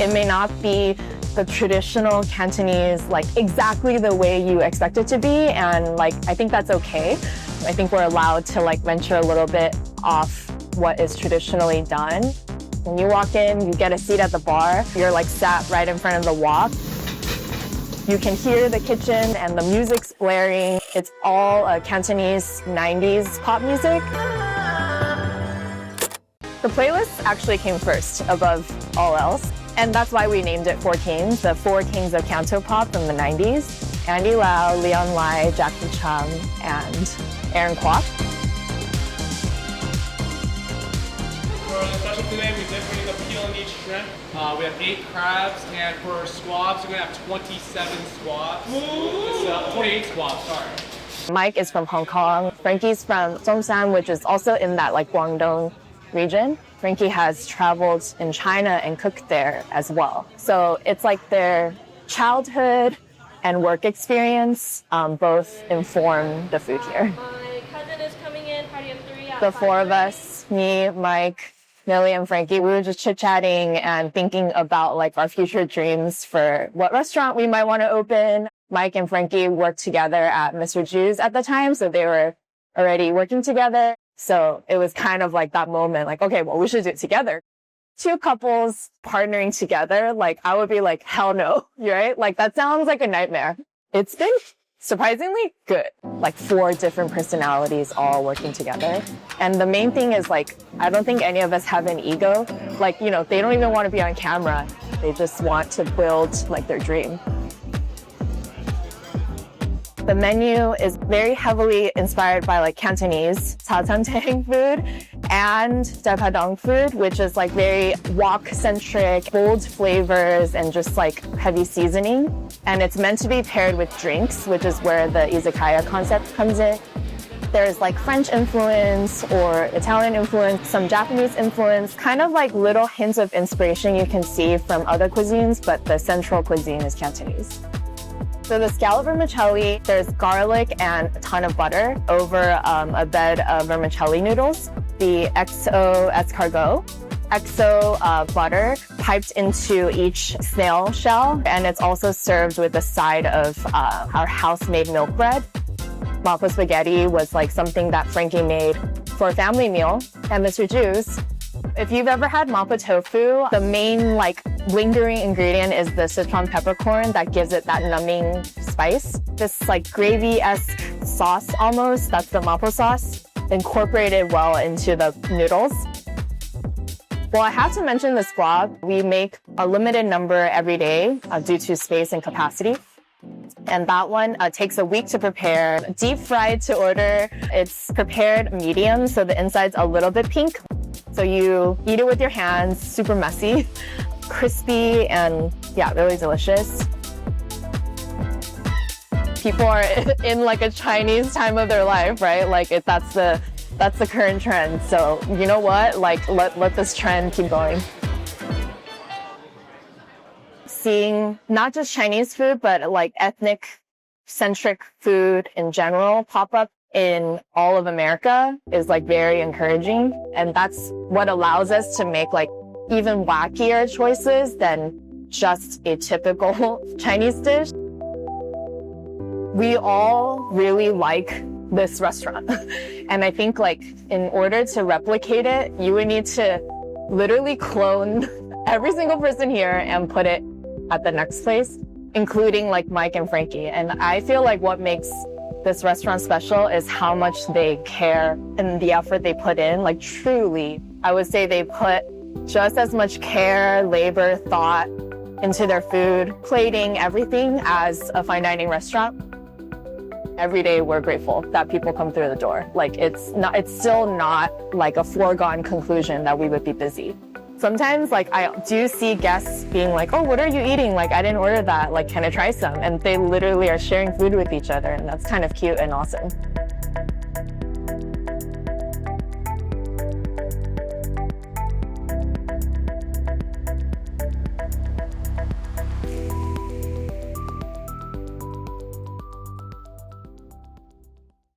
It may not be the traditional Cantonese, like exactly the way you expect it to be, and like I think that's okay. I think we're allowed to like venture a little bit off what is traditionally done. When you walk in, you get a seat at the bar, you're like sat right in front of the wok. You can hear the kitchen and the music's blaring. It's all Cantonese 90s pop music. The playlist actually came first above all else. And that's why we named it Four Kings, the four kings of Cantopop from the 90s. Andy Lau, Leon Lai, Jackie Chung, and Aaron Kwok. For the special today, we did bring the peel and eat shrimp. We have 8 crabs, and for squabs, we're gonna have 27 squabs. 28 squabs, sorry. Mike is from Hong Kong. Franky's from Zhongshan, which is also in that like Guangdong region. Franky has traveled in China and cooked there as well. So it's like their childhood and work experience both inform the food here. My cousin is coming in, party of 3 at The 4 of us, me, Mike, Millie, and Franky, we were just chit-chatting and thinking about like our future dreams for what restaurant we might want to open. Mike and Franky worked together at Mr. Ju's at the time, so they were already working together. So it was kind of like that moment, like, okay, well, we should do it together. 2 couples partnering together, like I would be like, hell no, right? Like that sounds like a nightmare. It's been surprisingly good. Like 4 different personalities all working together. And the main thing is like, I don't think any of us have an ego. Like, you know, they don't even want to be on camera. They just want to build like their dream. The menu is very heavily inspired by like Cantonese Tang food and Dai Padong food, which is like very wok-centric, bold flavors and just like heavy seasoning. And it's meant to be paired with drinks, which is where the izakaya concept comes in. There's like French influence or Italian influence, some Japanese influence, kind of like little hints of inspiration you can see from other cuisines, but the central cuisine is Cantonese. So the scallop vermicelli, there's garlic and a ton of butter over a bed of vermicelli noodles. The XO escargot, XO butter piped into each snail shell, and it's also served with a side of our house-made milk bread. Mapo spaghetti was like something that Franky made for a family meal at Mr. Ju's. If you've ever had mapo tofu, the main like lingering ingredient is the Sichuan peppercorn that gives it that numbing spice. This like gravy-esque sauce almost, that's the mapo sauce, incorporated well into the noodles. Well, I have to mention the squab. We make a limited number every day due to space and capacity. And that one takes a week to prepare. Deep fried to order. It's prepared medium, so the inside's a little bit pink. So you eat it with your hands, super messy, crispy, and yeah, really delicious. People are in like a Chinese time of their life, right? Like that's the current trend. So you know what? Like let this trend keep going. Seeing not just Chinese food, but like ethnic-centric food in general pop up in all of America is like very encouraging. And that's what allows us to make like even wackier choices than just a typical Chinese dish. We all really like this restaurant. And I think like in order to replicate it, you would need to literally clone every single person here and put it at the next place, including like Mike and Franky. And I feel like what makes this restaurant special is how much they care and the effort they put in. Like truly, I would say they put just as much care, labor, thought into their food, plating, everything as a fine dining restaurant. Every day we're grateful that people come through the door. Like it's still not like a foregone conclusion that we would be busy. Sometimes like I do see guests being like, oh, what are you eating? Like I didn't order that, like can I try some? And they literally are sharing food with each other, and that's kind of cute and awesome.